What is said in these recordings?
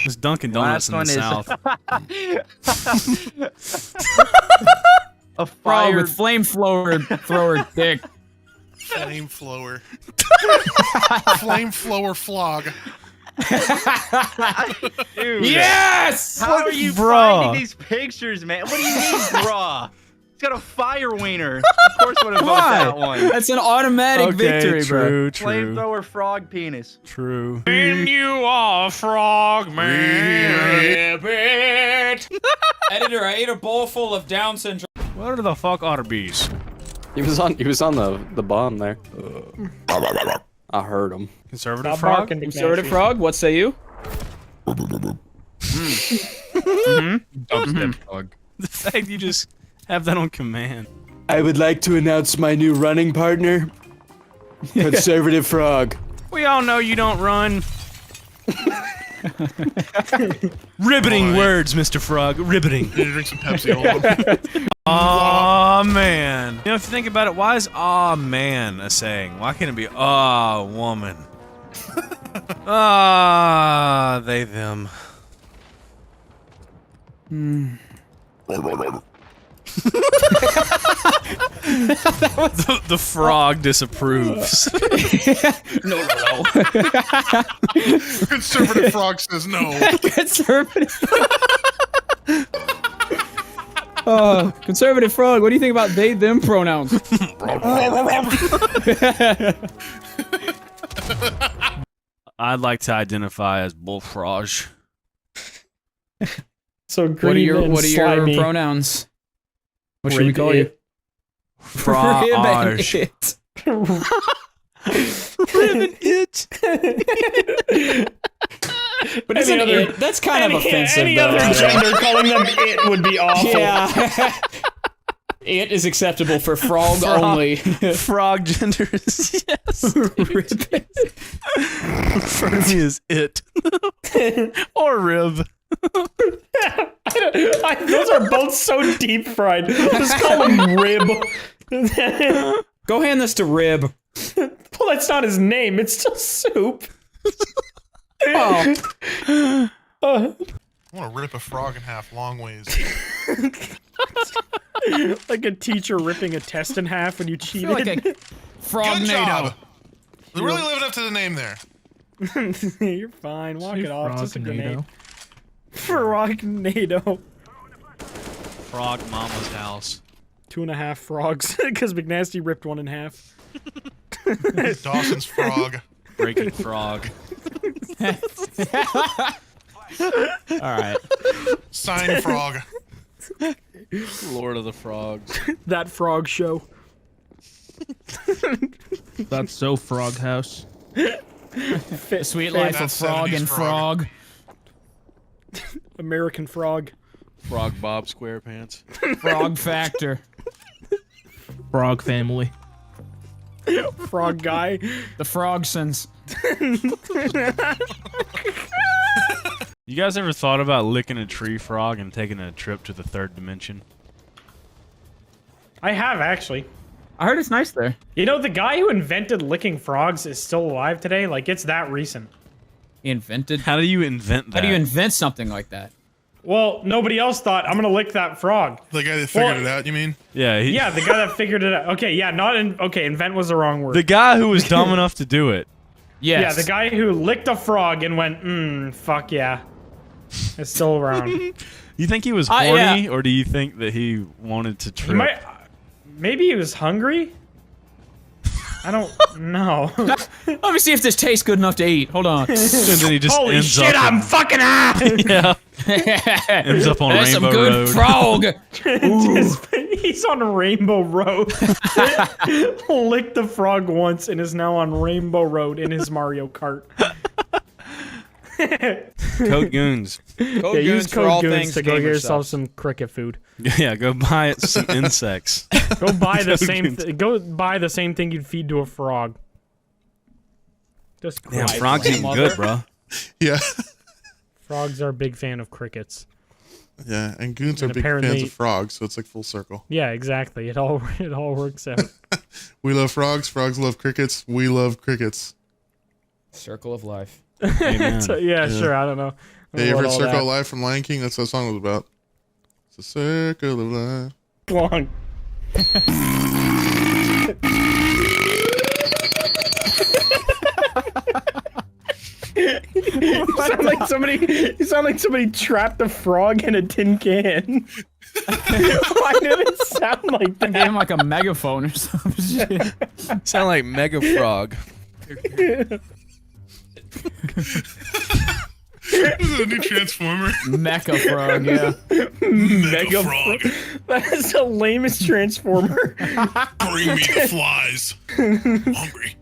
There's Dunkin' Donuts in the South. A fire with flamethrower thrower dick. Flamethrower. Flamethrower flog. Dude, Yes! how are you Bruh. finding these pictures, man? What do you mean, bruh? It's got a fire wiener. Of course, would have voted that one. That's an automatic victory, bro. True. Flamethrower frog penis. True. When you are a frog man. Editor, I ate a bowl full of Down syndrome. What are the fuck are bees? He was on the bomb there. I heard him. Conservative Stop frog? barking, Conservative frog, what say you? Dubstep frog. The fact you just have that on command. I would like to announce my new running partner, Conservative Frog. We all know you don't run. Riveting words, Mr. Frog. Riveting. You need to drink some Pepsi. Hold on. Aw, man. You know, if you think about it, why is aw, man a saying? Why can't it be aw, woman? Ah, they, them. The frog disapproves. No. Conservative frog says no. Conservative. Conservative frog, what do you think about they, them pronouns? I'd like to identify as bullfrog. So green What are your slimy. pronouns? What should we call you? Frog. it. Ribbon it. But isn't it? That's kind of offensive, Any though. other gender calling them it would be awful. Yeah. It is acceptable for frog only. Frog gender is yes. For me is it. Or rib. Those are both so deep fried. Just call him Rib. Go hand this to Rib. Well, that's not his name. It's still soup. Oh. I want to rip a frog in half long ways. Like a teacher ripping a test in half when you cheated. Like a frog Good NATO. job. We're really living up to the name there. You're fine. Walk it off. Just a grenade. Frog NATO. Frog mama's house. 2.5 frogs. Because McNasty ripped one in half. Dawson's frog. Breaking frog. Alright. Sign frog. Lord of the Frogs. That frog show. That's so Frog House. Sweet life of That's frog 70s and frog. frog. American frog. Frog Bob SquarePants. Frog factor. Frog family. Frog guy. The Frogsons. You guys ever thought about licking a tree frog and taking a trip to the third dimension? I have, actually. I heard it's nice there. You know, the guy who invented licking frogs is still alive today? Like, it's that recent. He invented. How do you invent that? How do you invent something like that? Well, nobody else thought, I'm gonna lick that frog. The guy that figured it out, you mean? Yeah, Yeah, the guy that figured it out. Okay, yeah, okay, invent was the wrong word. the guy who was dumb enough to do it. Yes. Yeah, the guy who licked a frog and went, fuck yeah. It's still around. You think he was horny, yeah. or do you think that he wanted to He trip? might, maybe he was hungry? I don't know. Let me see if this tastes good enough to eat. Hold on. And then he just Holy ends shit, up I'm fucking high! yeah, ends up on That's Rainbow some good Road. frog. He's on Rainbow Road. Licked the frog once and is now on Rainbow Road in his Mario Kart. Code Goons. Code Use Goons for code all Goons things to go get gamer yourself stuff. some cricket food. Yeah, go buy some insects. Go buy the Code same. Goons. Go buy the same thing you'd feed to a frog. Just Damn, cricket. frogs eating good, bro. Yeah. Frogs are a big fan of crickets. Yeah, and goons are And big fans apparently- of frogs, so it's like full circle. Yeah, exactly. It all works out. We love frogs, frogs love crickets, we love crickets. Circle of life. Amen. So, yeah, sure. I don't know. Hey, you ever heard What all Circle of that? Life from Lion King? That's what the song was about. It's a circle of life. Long. You sound like somebody trapped a frog in a tin can. Why did it sound like that? Damn, like a megaphone or some shit. Sound like Mega Frog. This is a new Transformer. Mecha frog, yeah. Mega frog. That is the lamest transformer. Bring me the flies. I'm hungry.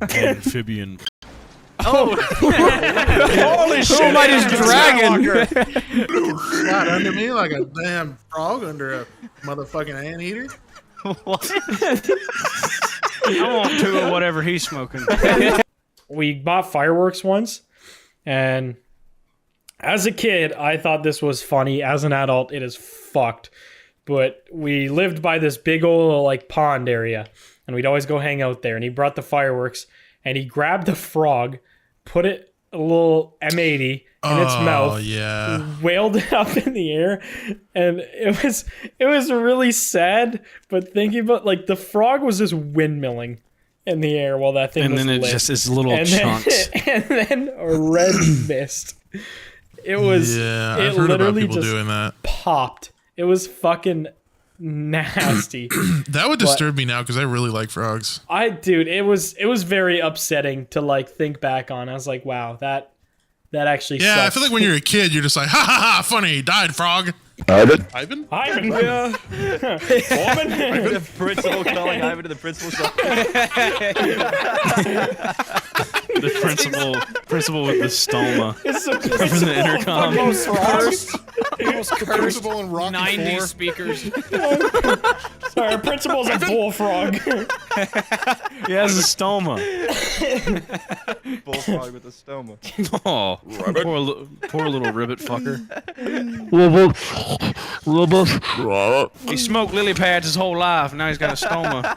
Amphibian. Holy shit! Who am I just dragging? Slide under me like a damn frog under a motherfucking anteater. What? I want two of whatever he's smoking. We bought fireworks once, and as a kid, I thought this was funny. As an adult, it is fucked. But we lived by this big old like pond area, and we'd always go hang out there. And he brought the fireworks, and he grabbed a frog, put it a little M80 in its mouth, yeah. wailed it up in the air, and it was really sad. But thinking about like the frog was just windmilling in the air while that thing And was then it lit. just is little and chunks. Then, and then a red mist. It was. Yeah, it I've heard about literally people just doing that. popped. It was fucking nasty. That would disturb me now because I really like frogs. Dude, it was very upsetting to like think back on. I was like, wow, that actually Yeah, I sucks. feel like when you're a kid, you're just like, ha ha ha, funny, he died, frog. Ivan? Ivan? Ivan, yeah. The principal calling Ivan to the principal's office. The principal with the stoma. It's From the intercom. Most principal in Rocky 90 IV. speakers. Sorry, our principal's a bullfrog. He has a stoma. Bullfrog with a stoma. Oh, poor little ribbit fucker. He smoked lily pads his whole life, and now he's got a stoma.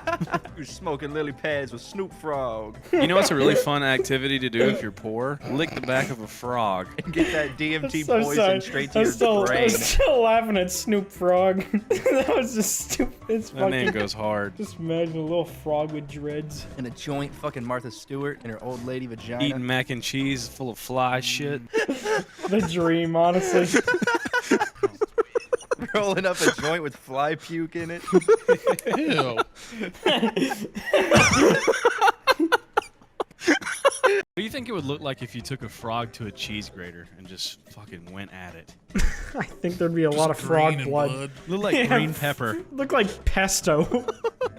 Who's smoking lily pads with Snoop Frog? You know what's a really fun activity to do if you're poor? Lick the back of a frog. And get that DMT So poison sorry. straight to I'm your still, brain. I'm still laughing at Snoop Frog. That was just stupid. It's That name fucking. goes hard. Just imagine a little frog with dreads. In a joint, fucking Martha Stewart and her old lady vagina. Eating mac and cheese full of fly shit. The dream, honestly. Rolling up a joint with fly puke in it. Ew. What do you think it would look like if you took a frog to a cheese grater and just fucking went at it? I think there'd be a lot of frog Green and blood. Look like Yeah, green pepper. Look like pesto.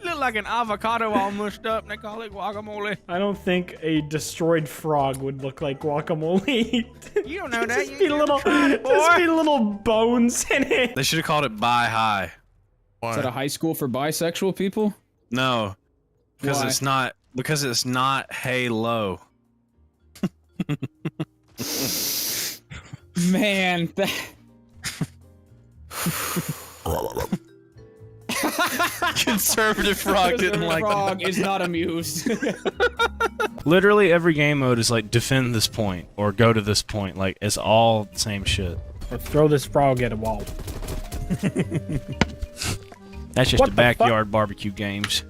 Look like an avocado all mushed up, and they call it guacamole. I don't think a destroyed frog would look like guacamole. You don't know that. Just be little bones in it. They should have called it Buy High. Is that a high school for bisexual people? No, because Why? it's not. Because it's not Hey Low. Man, that... Conservative frog didn't like frog is not amused. Literally every game mode is like defend this point or go to this point. Like it's all the same shit. Or throw this frog at a wall. That's just What the the backyard barbecue games.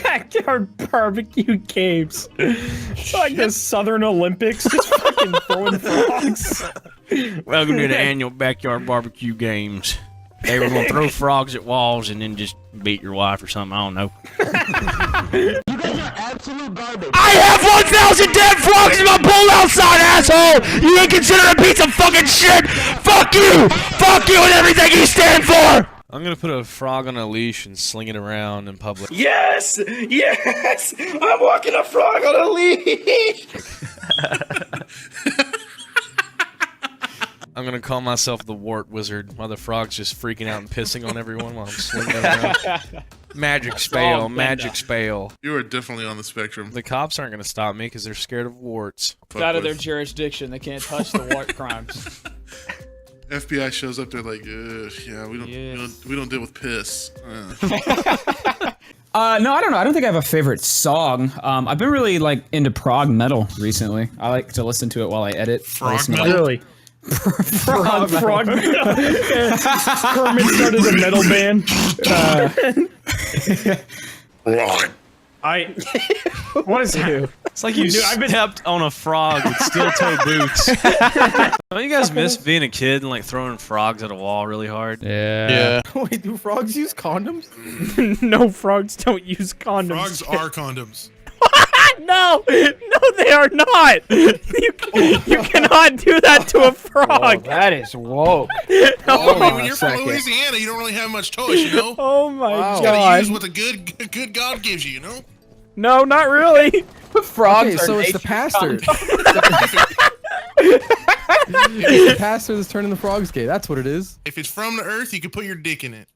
Backyard barbecue games. It's like the Southern Olympics, just fucking throwing frogs. Welcome to the annual backyard barbecue games. They were gonna throw frogs at walls and then just beat your wife or something. I don't know. I have 1,000 dead frogs in my pool outside, asshole! You ain't consider a piece of fucking shit! Fuck you! Fuck you and everything you stand for! I'm gonna put a frog on a leash and sling it around in public. Yes! Yes! I'm walking a frog on a leash! I'm gonna call myself the Wart Wizard while the frog's just freaking out and pissing on everyone while I'm slinging it around. Magic spell, magic spell. You are definitely on the spectrum. The cops aren't gonna stop me because they're scared of warts. It's out of their jurisdiction. They can't touch the war crimes. FBI shows up, they're like, yeah, we don't deal with piss. No, I don't know. I don't think I have a favorite song. I've been really like into prog metal recently. I like to listen to it while I edit. Frog metal? Really? frog metal. Kermit started a metal band. What is that? It's like you stepped on a frog with steel-toe boots. Don't you guys miss being a kid and like throwing frogs at a wall really hard? Yeah. Wait, do frogs use condoms? No, frogs don't use condoms. Frogs are condoms. No, they are not. You cannot do that to a frog. That is woke. Oh, I mean, when you're from second. Louisiana, you don't really have much choice, you know? Oh my You gotta god. use what the good God gives you, you know? No, not really. Frogs so it's the pastor. It's the pastor that's turning the frogs gay. That's what it is. If it's from the earth, you can put your dick in it.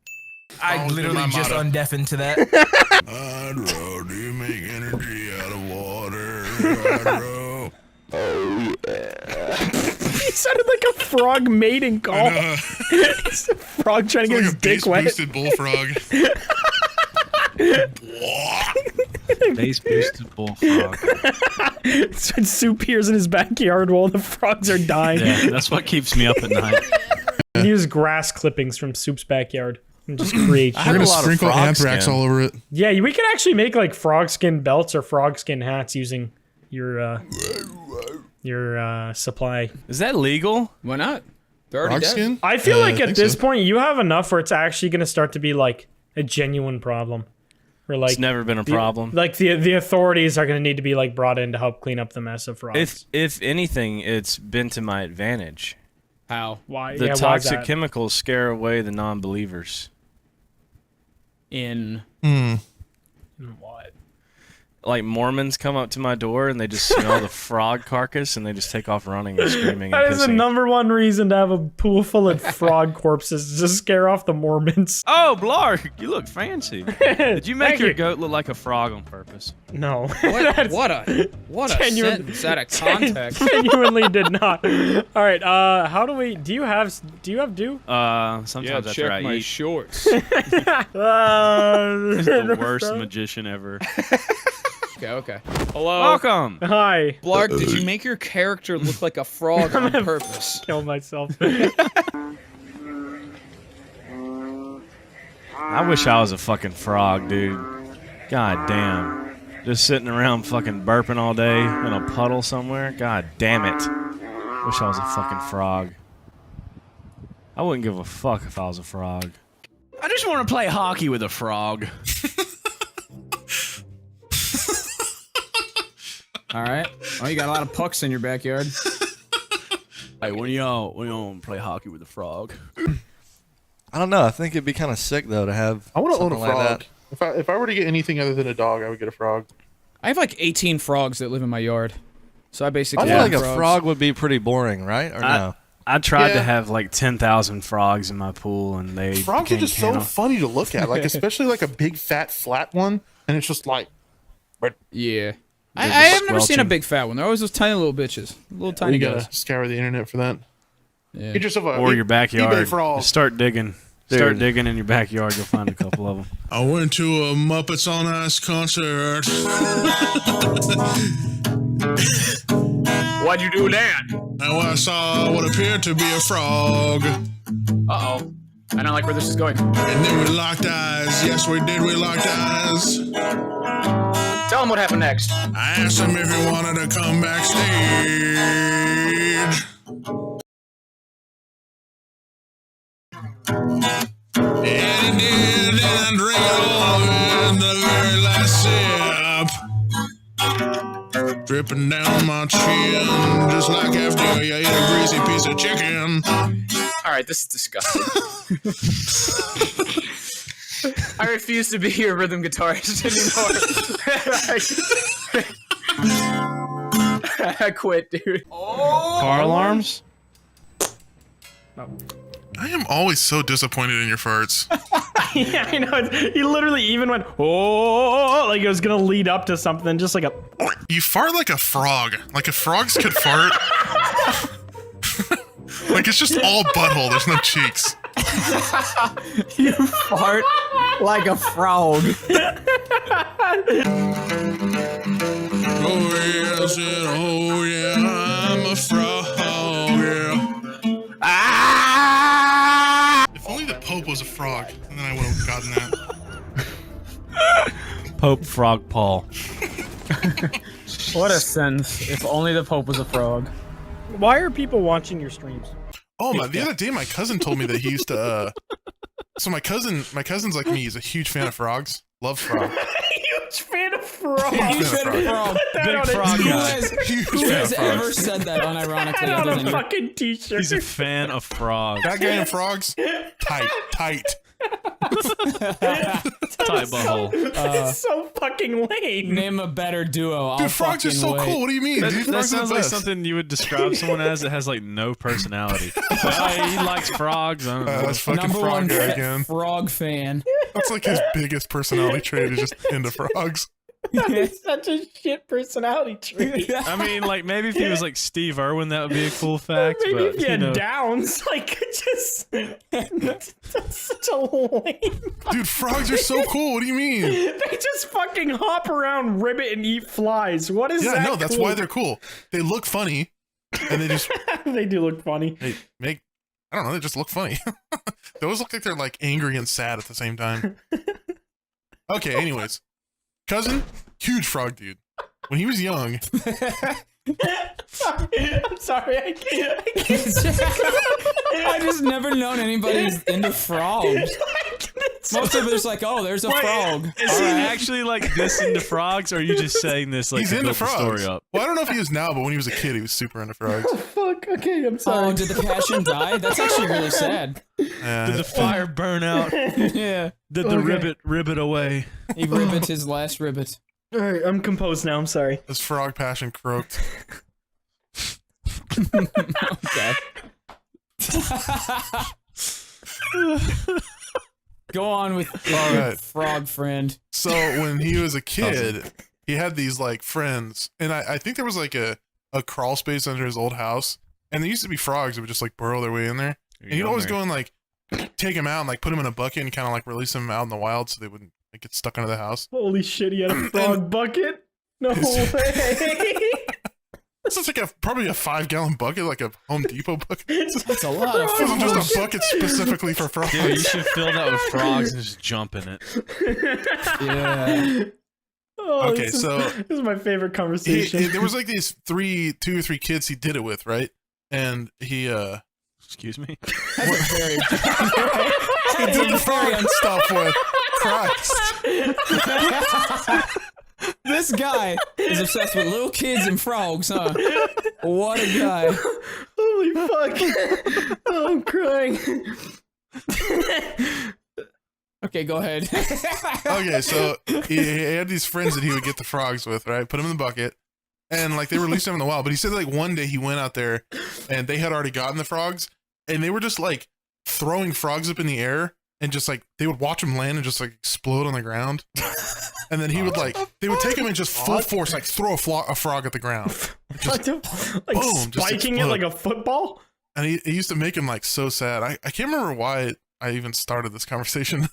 I Always been literally my just motto. undeafened to that. Hydro, do you make energy out of water? Hydro. He sounded like a frog mating call. It's a frog trying to get his Like a dick wet. bass-boosted bullfrog. Base boosted bullfrog. So Sue appears in his backyard while the frogs are dying. Yeah, that's what keeps me up at night. You use grass clippings from Soup's backyard and just create. We're gonna sprinkle anthrax all over it. Yeah, we could actually make like frog skin belts or frog skin hats using your supply. Is that legal? Why not? They're already Frog dead. skin? I feel like I at think this so. point you have enough where it's actually going to start to be like a genuine problem. Or like It's never been a problem. Like the authorities are going to need to be like brought in to help clean up the mess of frogs. If anything, it's been to my advantage. How? Why? The yeah, why is toxic that? chemicals scare away the non-believers. In What? Like Mormons come up to my door and they just smell the frog carcass and they just take off running and screaming That and is the pissing. number one reason to have a pool full of frog corpses to scare off the Mormons. Oh, Blarg, you look fancy. Did you make Thank your you. goat look like a frog on purpose? No. what a Genuine- sentence out of context. Genuinely did not. All right. How do we? Do you have dew? Sometimes after I eat. shorts. He's the worst magician ever. Okay. Hello. Welcome. Hi. Blarg, did you make your character look like a frog on purpose? Kill myself. I wish I was a fucking frog, dude. God damn. Just sitting around fucking burping all day in a puddle somewhere. God damn it. Wish I was a fucking frog. I wouldn't give a fuck if I was a frog. I just want to play hockey with a frog. All right. Oh, you got a lot of pucks in your backyard. Hey, when y'all want to play hockey with a frog? I don't know. I think it'd be kind of sick though to have. I want to own a something like frog. that. If I were to get anything other than a dog, I would get a frog. I have like 18 frogs that live in my yard. So I basically I feel own like a frogs. frog would be pretty boring, right? Or no? I tried Yeah. to have like 10,000 frogs in my pool, and they Frogs are became just so canna- funny to look at, like especially like a big fat flat one, and it's just like Yeah. I just have never seen a squelching. big fat one. They're always those tiny little bitches. Little tiny you guys. gotta scour the internet for that. Yeah. Get yourself a or your backyard. eBay frog. Just start digging. Start digging in your backyard. You'll find a couple of them. I went to a Muppets on Ice concert. Why'd you do that? And I saw what appeared to be a frog. Uh-oh. I don't like where this is going. And then we locked eyes. Yes, we did. We locked eyes. Tell them what happened next. I asked him if he wanted to come backstage. And he did, and I drank it all in the very last sip. Dripping down my chin, just like after you ate a greasy piece of chicken. All right, this is disgusting. I refuse to be your rhythm guitarist anymore. I quit, dude. Car alarms? I am always so disappointed in your farts. Yeah, I know. He literally even went, oh, like it was gonna lead up to something, just like a. You fart like a frog. Like if frogs could fart. Like it's just all butthole. There's no cheeks. You fart like a frog. Oh yeah, I said, oh yeah, I'm a frog, yeah. Ah! If only the Pope was a frog, and then I would have gotten that. Pope Frog Paul. What a sense. If only the Pope was a frog. Why are people watching your streams? Oh my! The other day, my cousin told me that he used to. So my cousin's like me. He's a huge fan of frogs. Loves frogs. Huge fan of frogs. Huge fan of frogs. Big frog guy. Who has ever said that unironically other On than a you? fucking t-shirt. He's a fan of frogs. That guy and frogs, tight. Tight butthole. It's so fucking lame. Name a better duo. I'll Dude, frogs are fucking so wait. cool. What do you mean? Dude, That frogs are sounds the like best. something you would describe someone as that has like no personality. He likes frogs. I don't know. That's fucking Number frog one guy again. frog fan. That's like his biggest personality trait is just into frogs. That's such a shit personality trait. I mean, like maybe if he was like Steve Irwin, that would be a cool fact. Maybe but, if you had you know. downs, like just that's such a lame. Dude, frogs are so cool. What do you mean? They just fucking hop around, ribbit, and eat flies. What is Yeah, that? no, that's cool? why they're cool. They look funny, and they just They do look funny. they make. I don't know. They just look funny. They always look like they're like angry and sad at the same time. Okay. Anyways, cousin, huge frog dude. When he was young, I'm sorry. I can't. I've just never known anybody who's into frogs. Most of it's like, oh, there's a frog. Is he actually like this into frogs, or are you just saying this like he's to into build the frogs. story up? Well, I don't know if he is now, but when he was a kid, he was super into frogs. Fuck. Okay, I'm sorry. Oh, did the passion die? That's actually really sad. Did the fire burn out? Yeah. Did the ribbit away? He ribbit his last ribbit. All right, I'm composed now. I'm sorry. His frog passion croaked. Okay. Go on with All right. frog friend. So when he was a kid, he had these like friends, and I think there was like a crawl space under his old house, and there used to be frogs that would just like burrow their way in there, and he'd always go and like take them out and like put them in a bucket and kind of like release them out in the wild so they wouldn't like, get stuck under the house. Holy shit, he had a frog bucket? No way. This is like probably a 5-gallon bucket, like a Home Depot bucket. That's a lot of This isn't frogs. just a bucket specifically for frogs. Dude, you should fill that with frogs and just jump in it. Yeah. Oh, Okay, this is- so this is my favorite conversation. there was like these 2 or 3 kids he did it with, right? And he Excuse me. That's a very he did the frog stuff with Christ. This guy is obsessed with little kids and frogs, huh? What a guy. Holy fuck. Oh, I'm crying. Okay, go ahead. Okay, so he had these friends that he would get the frogs with, right? Put them in the bucket, and like they released them in the wild. But he said like one day he went out there, and they had already gotten the frogs, and they were just like throwing frogs up in the air, and just like they would watch them land and just like explode on the ground. And then he would like they would take him and just full force like throw a frog at the ground, just, Like boom, just spiking it explode. like a football? and he used to make him like so sad. I can't remember why I even started this conversation.